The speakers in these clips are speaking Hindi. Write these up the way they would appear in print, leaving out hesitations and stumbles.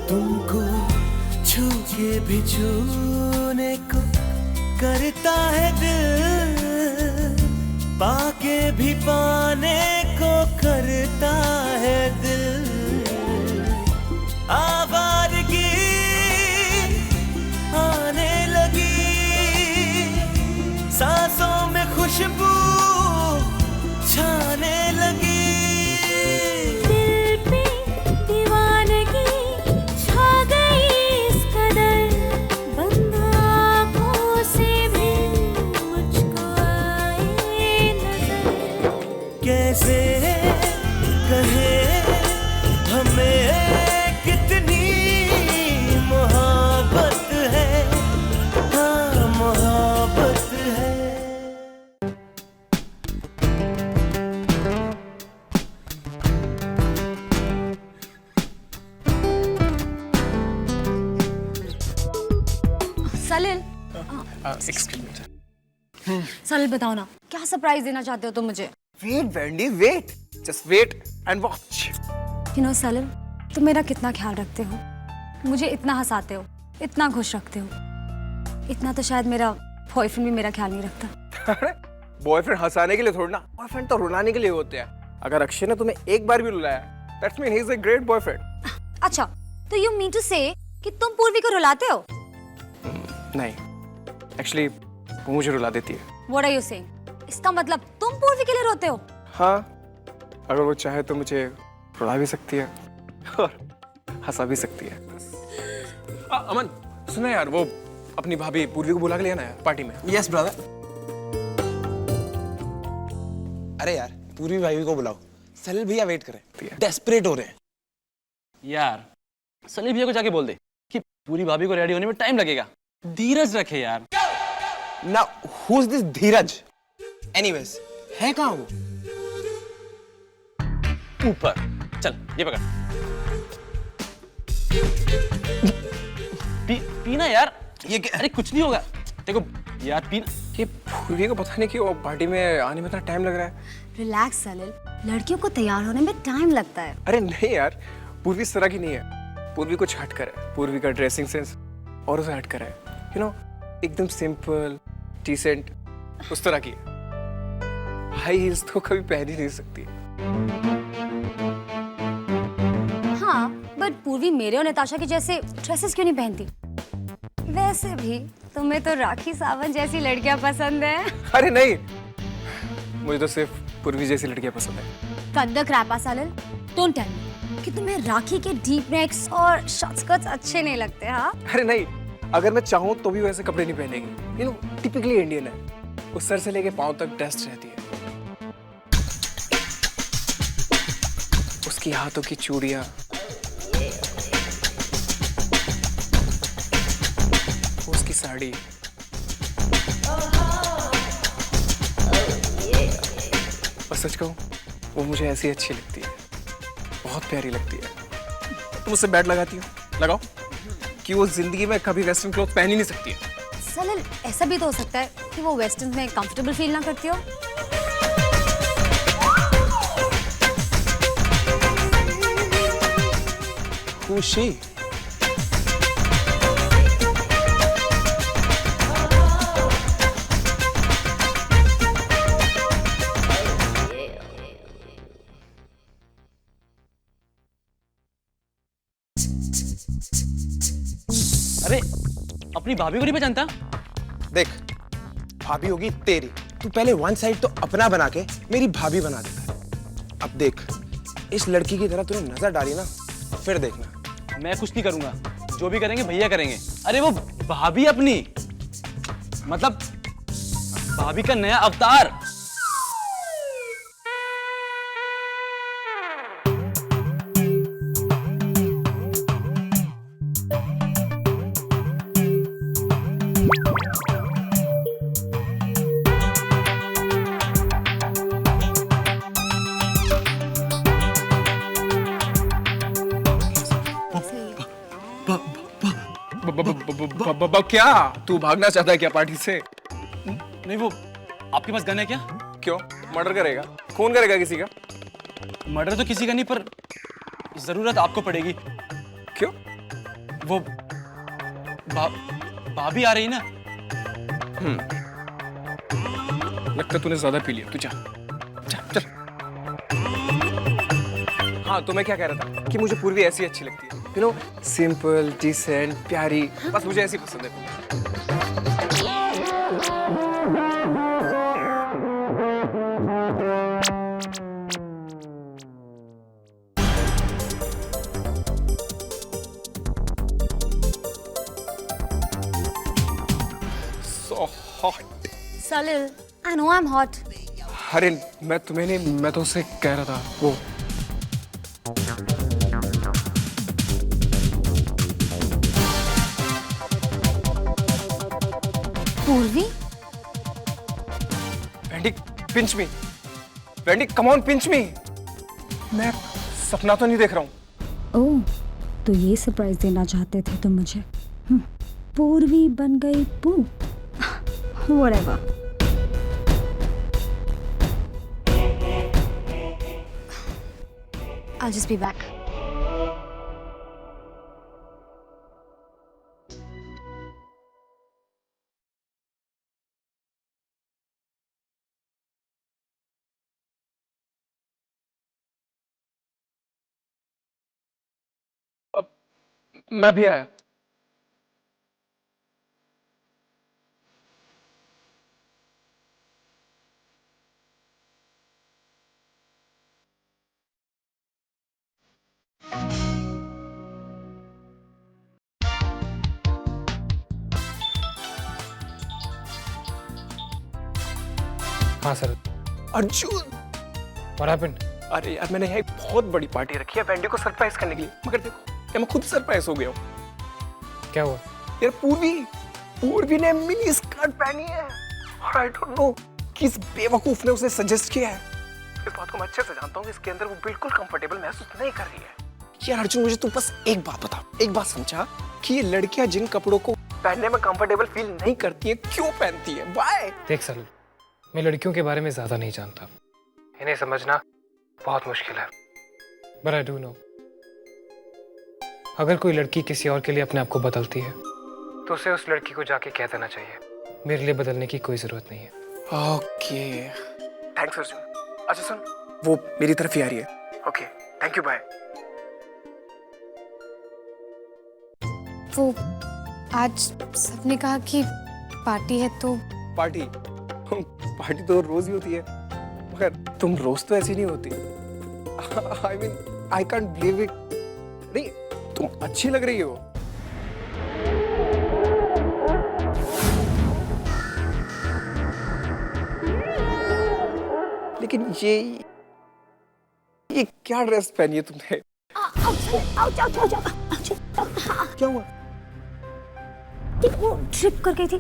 तुमको छू के भी छूने को करता है दिल, पाके भी पाने को करता है दिल। आवारगी आने लगी, सांसों में खुशबू छाने लगी। दिल पे दीवानगी छा गई इस कदर, बंद आँखों से भी मुझको आए नजर। कैसे कहे हमें कितनी मोहब्बत है, हाँ मोहब्बत है। सलिल, सलिल बताओ ना, क्या सरप्राइज देना चाहते हो तुम मुझे? Wait, Wendy, wait. Just wait and watch. You know Salil, तुम मेरा कितना ख्याल रखते हो, मुझे इतना हंसाते हो, इतना खुश रखते हो। इतना तो शायद मेरा बॉयफ्रेंड भी मेरा ख्याल नहीं रखता। अरे बॉयफ्रेंड हंसाने के लिए थोड़ी ना, बॉयफ्रेंड तो रुलाने के लिए होते हैं। अगर अक्षय ने तुम्हें एक बार भी रुलाया, that's mean he is a great boyfriend. अच्छा, तो यू मीन टू से कि तुम पूर्वी को रुलाते हो? नहीं, एक्चुअली वो मुझे रुला देती है। What are you saying? इसका मतलब तुम पूर्वी के लिए रोते हो? हाँ, अगर वो चाहे तो मुझे रुला भी सकती है और हंसा भी सकती है। अमन सुना यार, वो अपनी भाभी पूर्वी को बुला के लिया ना यार पार्टी में। Yes brother. अरे यार पूरी भाई को बुलाओ, सलिल भैया वेट कर रहे हैं, डेस्परेट हो रहे हैं। यार सलील भैया को जाके बोल दे कि पूरी भाभी को रेडी होने में टाइम लगेगा, धीरज रखे यार। Now who is this Dheeraj? Anyways, है कहाँ वो? ऊपर चल, ये पकड़। पीना यार। ये क्या? अरे कुछ नहीं होगा, देखो यार पीना। ये पूर्वी को पता नहीं क्यों पार्टी में आने में इतना टाइम लग रहा है। रिलैक्स सलिल, लड़कियों को तैयार होने में टाइम लगता है। अरे नहीं यार, पूर्वी इस तरह की नहीं है। पूर्वी कुछ हटकर है। पूर्वी का ड्रेसिंग सेंस और उसे हटकर है, यू नो, एकदम सिंपल डिसेंट उस तरह की है। हाई हील्स तो कभी पहन ही नहीं सकती। हाँ, बट पूर्वी मेरे और नताशा के जैसे ड्रेसेस क्यों नहीं पहनती? वैसे भी तुम्हें तो राखी सावंत जैसी लड़कियां पसंद है। अरे नहीं, मुझे तो सिर्फ पूर्वी जैसी लड़कियां पसंद है। Cut the crap Salil, don't tell me कि तुम्हें राखी के डीप नेक्स और शॉर्ट स्कर्ट्स अच्छे नहीं लगते। हाँ, अरे नहीं, अगर मैं चाहूँ तो भी वैसे कपड़े नहीं पहनेगी। यू नो, टिपिकली इंडियन है। वो सर से लेके पांव तक ड्रेस्ड रहती है। उसकी हाथों की चूड़ियां, उसकी साड़ी, और सच कहूं वो मुझे ऐसी अच्छी लगती है, बहुत प्यारी लगती है। तुम उससे बैट लगाती हो, लगाओ, कि वो जिंदगी में कभी वेस्टर्न क्लॉथ पहन ही नहीं सकती है। सलिल ऐसा भी तो हो सकता है कि वो वेस्टर्न में कंफर्टेबल फील ना करती हो। Who is she? अरे अपनी भाभी को नहीं पहचानता? देख, भाभी होगी तेरी, तू पहले वन साइड तो अपना बना के मेरी भाभी बना देता है। अब देख, इस लड़की की तरह तूने नजर डाली ना, फिर देखना। मैं कुछ नहीं करूंगा, जो भी करेंगे भैया करेंगे। अरे वो भाभी अपनी, मतलब भाभी का नया अवतार। क्या तू भागना चाहता है क्या पार्टी से? नहीं, वो आपके पास गन है क्या? क्यों, मर्डर करेगा? खून करेगा किसी का? मर्डर तो किसी का नहीं, पर जरूरत आपको पड़ेगी। क्यों? वो भाभी आ रही ना। लगता तूने ज्यादा पी लिया, तू जा जा चल। हाँ, तो मैं क्या कह रहा था कि मुझे पूर्वी ऐसी अच्छी लगती है, यू नो, सिंपल, डिसेंट, प्यारी, बस मुझे ऐसी पसंद है। So hot. Salil, I know I'm hot. अरे मैं तुम्हें नहीं, मैं तो उससे कह रहा था वो। Purvi, Wendy, pinch me. Wendy, come on, pinch me. मैं सपना तो नहीं देख रहा हूँ। ओह, तो ये सरप्राइज देना चाहते थे तुम मुझे? पूर्वी बन गई पू। Whatever. I'll just be back. मैं भी आया। हाँ सर। Arjun, What happened? अरे यार, मैंने यहाँ एक बहुत बड़ी पार्टी रखी है वेंडी को सरप्राइज करने के लिए, मगर देखो क्या मैं खुद सरप्राइज हो गया हूँ। क्या हुआ? यार पूर्वी ने मिनी स्कर्ट पहनी है और आई डोंट नो किस बेवकूफ ने उसे सजेस्ट किया है। इस बात को मैं अच्छे से जानता हूँ कि इसके अंदर वो बिल्कुल कंफर्टेबल महसूस नहीं कर रही है। यार अर्जुन, मुझे तू बस एक बात बता, एक बात समझा कि ये लड़कियां जिन कपड़ों को पहनने में कंफर्टेबल फील नहीं करती है, क्यों पहनती है? व्हाई? देख सर, मैं लड़कियों के बारे में ज्यादा नहीं जानता, इन्हें समझना बहुत मुश्किल है। बट आई डू नो, अगर कोई लड़की किसी और के लिए अपने आप को बदलती है तो उसे उस लड़की को जाके कह देना चाहिए मेरे लिए बदलने की कोई जरूरत नहीं है। Okay, thanks Arjun. अच्छा सुन, वो मेरी तरफ ही आ रही है। Okay, thank you, bye. वो आज सबने कहा कि पार्टी है तो पार्टी तो रोज ही होती है, मगर तुम रोज तो ऐसी नहीं होती। I mean I can't believe it. नहीं, तुम अच्छी लग रही हो। लेकिन ये क्या ड्रेस पहनी है तुमने? क्या हुआ? वो ट्रिप कर गई थी।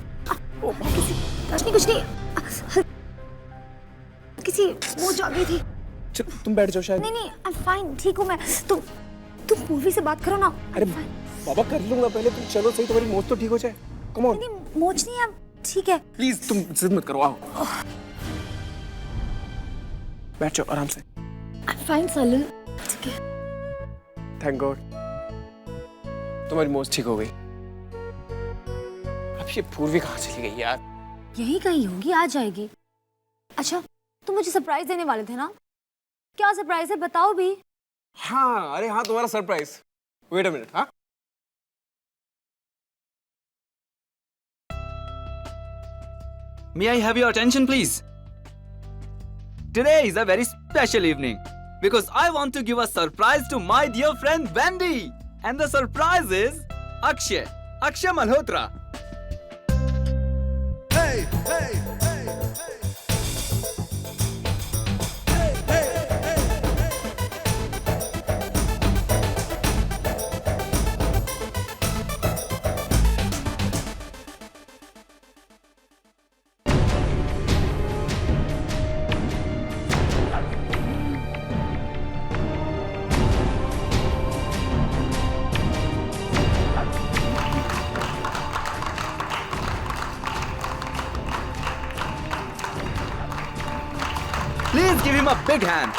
कुछ नहीं, किसी वो जा गई थी। चल तुम बैठ जाओ। शायद नहीं, I'm fine, ठीक हूँ मैं। तुम पूर्वी से बात करो ना। अरे बाबा, कर लूंगा, पहले तुम चलो सही, तुम्हारी मोच तो ठीक हो जाए। Come on. नहीं, मोच नहीं है, ठीक है। प्लीज तुम जिद मत करो, आओ बैठ जाओ आराम से। I'm fine, सलिल, ठीक है। थैंक गॉड तुम्हारी मोच ठीक हो गई। अब ये पूर्वी कहाँ चली गई यार? यही कहीं होगी, आ जाएगी। अच्छा, तुम मुझे सरप्राइज देने वाले थे ना? क्या सरप्राइज है, बताओ भी। हाँ, अरे हाँ, तुम्हारा सरप्राइज। Wait a minute. हाँ, May I have your attention, please? Today is a very special evening because I want to give a surprise to my dear friend Wendy. And the surprise is Akshay Malhotra. Please give him a big hand.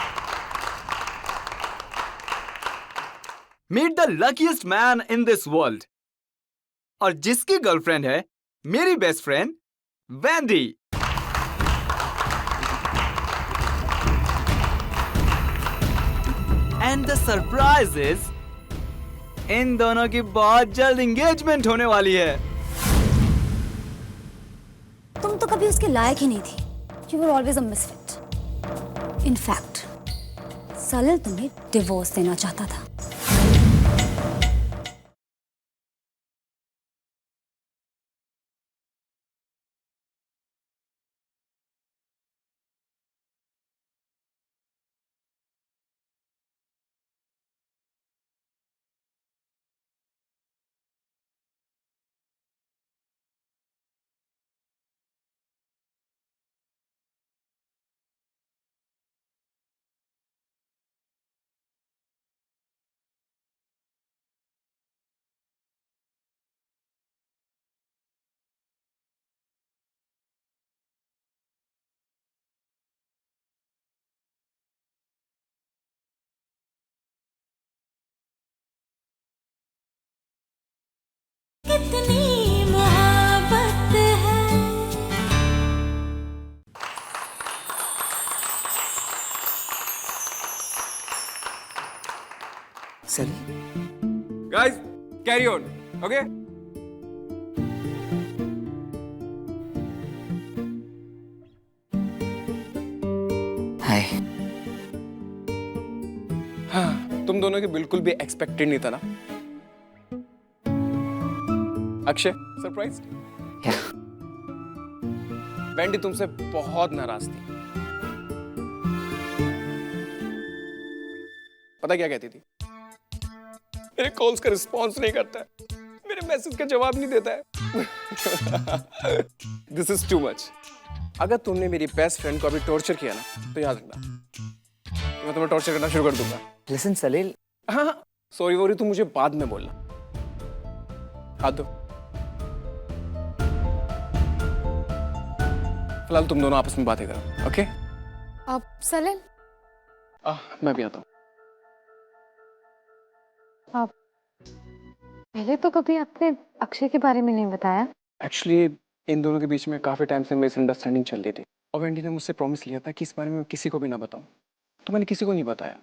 Meet the luckiest man in this world. और जिसकी गर्लफ्रेंड है मेरी best friend Vendée. And the surprise is in दोनों की बहुत जल्द एंगेजमेंट होने वाली है। तुम तो कभी उसके लायक ही नहीं थी। You were always a misfit. In fact Salil तुम्हें डिवोर्स देना चाहता था। कितनी मोहब्बत है। Guys, carry on, okay? हाय। हाँ, तुम दोनों के बिल्कुल भी एक्सपेक्टेड नहीं था ना। अक्षय, सरप्राइज? वैंडी तुमसे बहुत नाराज थी। पता क्या कहती थी? मेरे कॉल्स का रिस्पॉन्स नहीं करता है, मेरे मैसेज का जवाब नहीं देता है। This is too much. अगर तुमने मेरी बेस्ट फ्रेंड को अभी टॉर्चर किया ना, तो याद रखना मैं तुम्हें टॉर्चर करना शुरू कर दूंगा। लिसन सलील। हाँ, सॉरी वॉरी तुम मुझे बाद में बोलना। हाथ दो। फिलहाल तुम दोनों आपस में बातें करो, ओके? अब सलिल, मैं भी आता हूँ। आप पहले तो कभी आपने अक्षय के बारे में नहीं बताया। एक्चुअली इन दोनों के बीच में काफी टाइम से मिसअंडरस्टैंडिंग चल रही थी और वेंडी ने मुझसे प्रॉमिस लिया था कि इस बारे में किसी को भी ना बताऊं, तो मैंने किसी को नहीं बताया।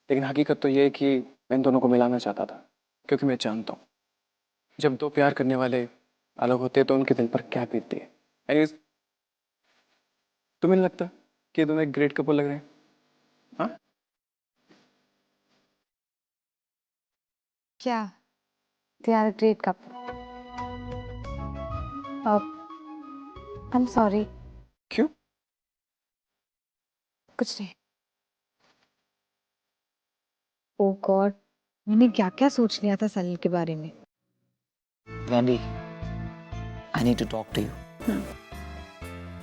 लेकिन हकीकत तो ये है कि मैं इन दोनों को मिलाना चाहता था, क्योंकि मैं जानता हूँ जब दो प्यार करने वाले अलग होते हैं तो उनके दिल पर क्या बीतती है। एनीवेज, तुम्हें नहीं लगता कि ये दोनों एक ग्रेट कपल लग रहे हैं? हाँ? क्या? They are a great couple. I'm sorry. क्यों? कुछ नहीं। Oh God, मैंने क्या क्या सोच लिया था सलिल के बारे में। Wendy, I need to talk to you.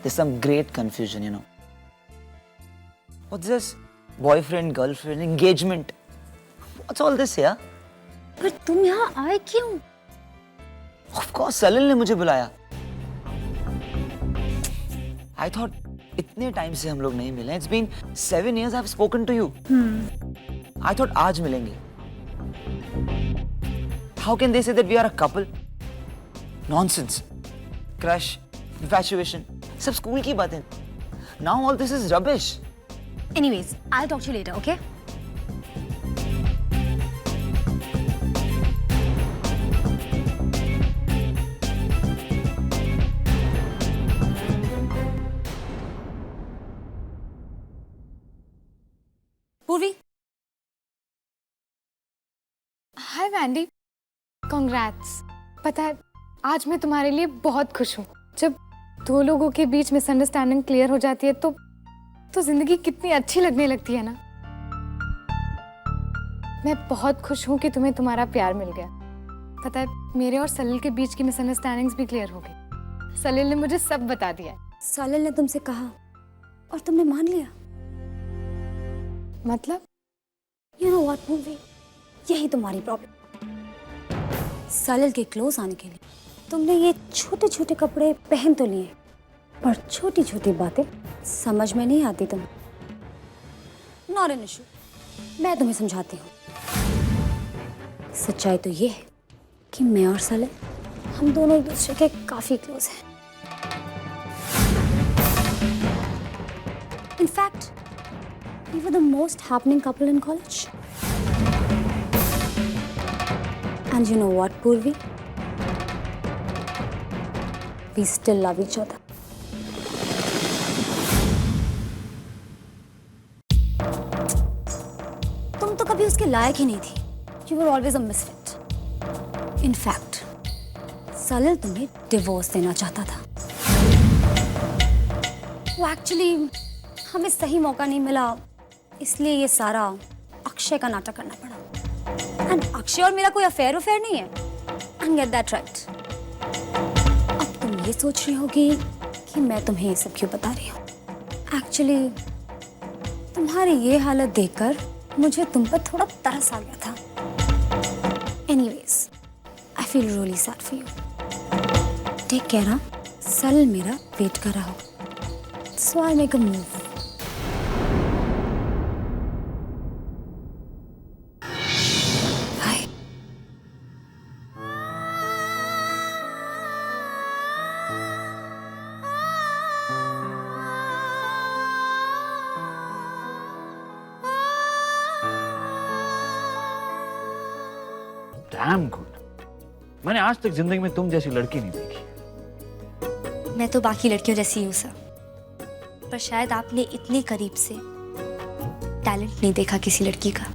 There's some great confusion, you know. What's this? Boyfriend, girlfriend, engagement. What's all this, yeah? पर तुम यहाँ आए क्यों? Of course, सलिल ने मुझे बुलाया। I thought इतने टाइम से हम लोग नहीं मिले। It's been 7 years I've spoken to you. I thought आज मिलेंगे। How can they say that we are a couple? Nonsense. Crush, infatuation, सब स्कूल की बातें। Now all this is rubbish. Anyways, I'll talk to you later, okay? पूर्वी, हाय वैंडी, कॉन्ग्रेट्स। पता है आज मैं तुम्हारे लिए बहुत खुश हूँ। जब दो लोगों के बीच मिसअंडरस्टैंडिंग क्लियर हो जाती है तो जिंदगी कितनी अच्छी लगने लगती है ना। मैं बहुत खुश हूँ कि तुम्हें तुम्हारा प्यार मिल गया। पता है मेरे और सलिल के बीच की मिसअंडरस्टैंडिंग्स भी क्लियर हो गई। सलिल ने मुझे सब बता दिया है। सलिल ने तुमसे कहा और तुमने मान लिया? मतलब? You know what, पूर्वी, यही तुम्हारी प्रॉब्लम। सलिल के क्लोज आने के लिए तुमने ये छोटे छोटे कपड़े पहन तो लिए, पर छोटी छोटी बातें समझ में नहीं आती तुम्हें। नॉट एन इशू, मैं तुम्हें समझाती हूँ। सच्चाई तो ये है कि मैं और सलिल हम दोनों एक दूसरे के काफी क्लोज हैं। In fact, we were the most happening couple in college. And you know what, Purvi? We still love each other. तुम तो कभी उसके लायक ही नहीं थी. You were always a misfit. In fact, Salil तुम्हें डिवोर्स देना चाहता था. वो एक्चुअली हमें सही मौका नहीं मिला, इसलिए ये सारा अक्षय का नाटक करना पड़ा. एंड अक्षय और मेरा कोई अफेयर नहीं है. And get that right. अब तुम ये सोच रही होगी कि मैं तुम्हें ये सब क्यों बता रही हूँ. एक्चुअली तुम्हारी ये हालत देखकर मुझे तुम पर थोड़ा तरस आ गया था. Anyways, I feel really sad for you. Take care. हाँ, सलिल मेरा वेट कर रहा होगा. So I'll make a move. Bye. Damn good. मैंने आज तक जिंदगी में तुम जैसी लड़की नहीं देखी. मैं तो बाकी लड़कियों जैसी हूँ सर, पर शायद आपने इतने करीब से टैलेंट नहीं देखा किसी लड़की का.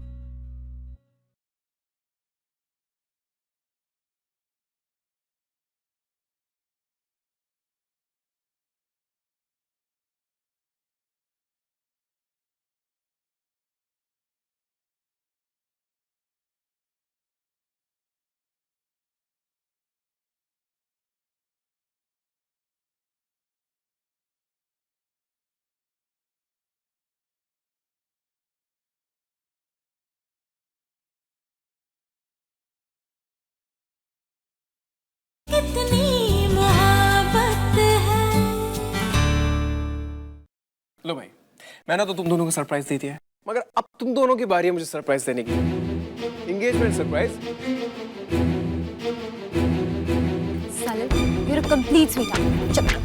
कितनी मोहब्बत है. लो भाई, मैंने तो तुम दोनों को सरप्राइज दे दिया है, मगर अब तुम दोनों की बारी है मुझे सरप्राइज देने की. Engagement surprise. Salil, you're a complete sweetheart. चलो.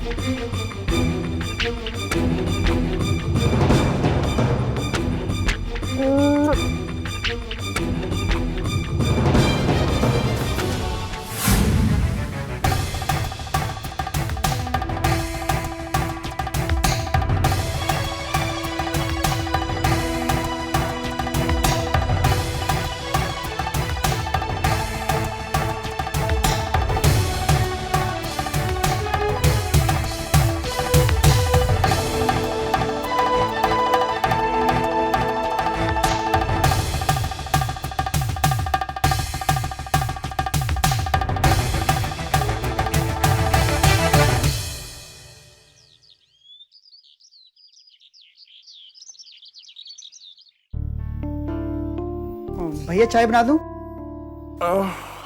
भैया चाय बना दूं?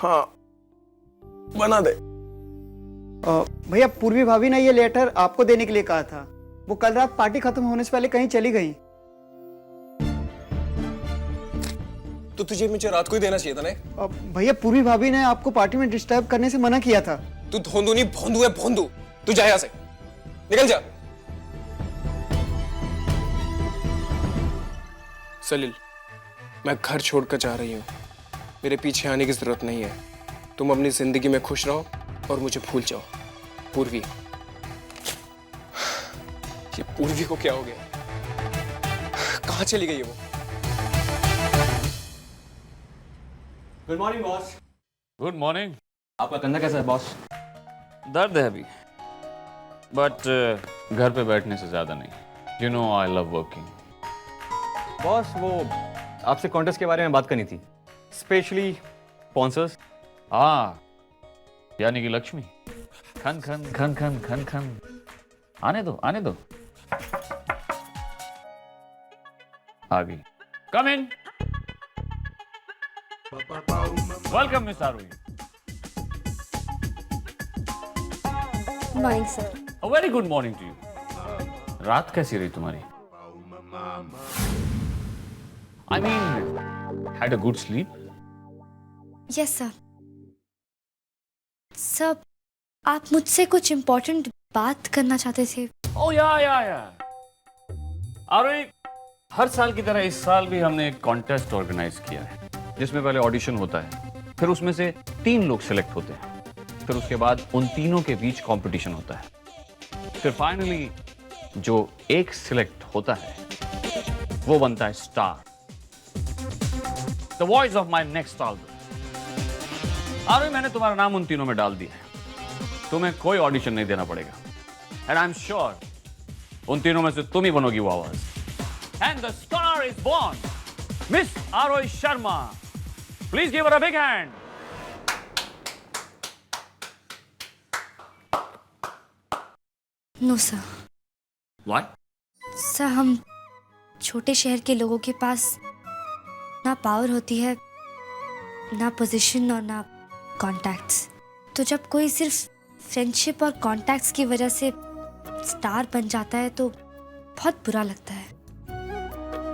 हाँ, बना दे. भैया पूर्वी भाभी ने ये लेटर आपको देने के लिए कहा था. वो कल रात पार्टी खत्म होने से पहले कहीं चली गई. तो तुझे मुझे रात को ही देना चाहिए था ना. भैया पूर्वी भाभी ने आपको पार्टी में डिस्टर्ब करने से मना किया था. तू धोंदू नहीं भोंदू है भोंदू. तू जा यहाँ से, निकल जा. सलिल, मैं घर छोड़कर जा रही हूँ. मेरे पीछे आने की जरूरत नहीं है. तुम अपनी जिंदगी में खुश रहो और मुझे भूल जाओ. पूर्वी, ये पूर्वी को क्या हो गया? कहाँ चली गई है वो? Good morning boss. Good morning. आपका कंधा कैसा है बॉस? दर्द है अभी, बट घर पे बैठने से ज्यादा नहीं. You know I love working. Boss, वो आपसे कॉन्टेस्ट के बारे में बात करनी थी, स्पेशली स्पॉन्सर्स. हाँ, यानी कि लक्ष्मी. खन खन खन खन खन खन. आने दो, आने दो. आ गई. Come in. Welcome miss Arui. Morning sir. A very good morning to you. रात कैसी रही तुम्हारी? I mean, had a good sleep? Yes sir. सब आप मुझसे कुछ इम्पोर्टेंट बात करना चाहते थे। ओ या अरे हर साल की तरह इस साल भी हमने एक कॉन्टेस्ट ऑर्गेनाइज किया है जिसमें पहले ऑडिशन होता है, फिर उसमें से 3 लोग सिलेक्ट होते हैं, फिर उसके बाद उन तीनों के बीच कंपटीशन होता है, फिर फाइनली जो एक सिलेक्ट होता है वो बनता है star, the voice of my next album. अरे मैंने तुम्हारा नाम उन तीनों में डाल दिया है, तुम्हें कोई ऑडिशन नहीं देना पड़ेगा, एंड आई एम श्योर उन तीनों में से तुम ही बनोगी वो आवाज। And the star is born, miss Aarohi Sharma. Please give her a big hand. No sir. What? Sir, हम छोटे शहर के लोगों के पास ना पावर होती है, ना पोजीशन और ना कॉन्टैक्ट्स। तो जब कोई सिर्फ फ्रेंडशिप और कॉन्टैक्ट्स की वजह से स्टार बन जाता है तो बहुत बुरा लगता है।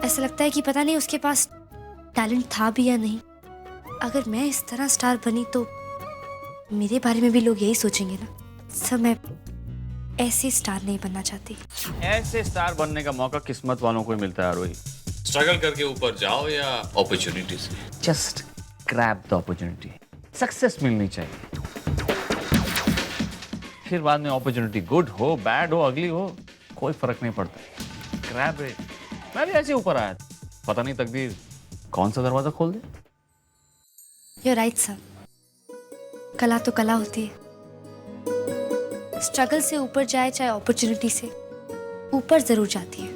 ऐसा लगता है कि पता नहीं उसके पास टैलेंट था भी या नहीं। अगर मैं इस तरह स्टार बनी तो मेरे बारे में भी लोग यही सोचेंगे ना। सर, मैं ऐसे स्टार नहीं बनना चाहती। ऐसे स्टार बनने का मौका किस्मत वालों को ही मिलता है आरोही। स्ट्रगल करके ऊपर जाओ या अपॉर्चुनिटी से। Just grab the opportunity. Success मिलनी चाहिए, फिर बाद में अपॉर्चुनिटी गुड हो, बैड हो, अगली हो, कोई फर्क नहीं पड़ता। Grab it. मैं भी ऐसे ऊपर आया था, पता नहीं तकदीर कौन सा दरवाजा खोल दे। You're right, sir. कला तो कला होती है। स्ट्रगल से ऊपर जाए चाहे अपॉर्चुनिटी से, ऊपर जरूर जाती है।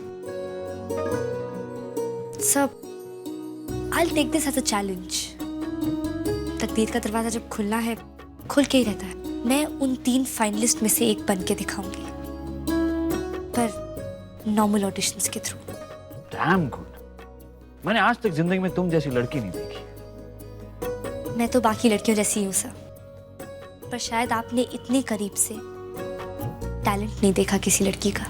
सब I'll take this as a challenge। तकदीर का दरवाजा जब खुलना है, खुल के ही रहता है। मैं उन 3 फाइनलिस्ट में से एक बन के दिखाऊंगी, पर नॉर्मल ऑडिशंस के थ्रू। Damn good. मैंने आज तक जिंदगी में तुम जैसी लड़की नहीं देखी। मैं तो बाकी लड़कियों जैसी हूँ सर, पर शायद आपने इतने करीब से टैलेंट नहीं देखा किसी लड़की का।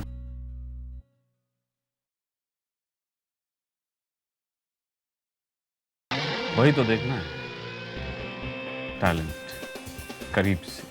वही तो देखना है, टैलेंट करीब से।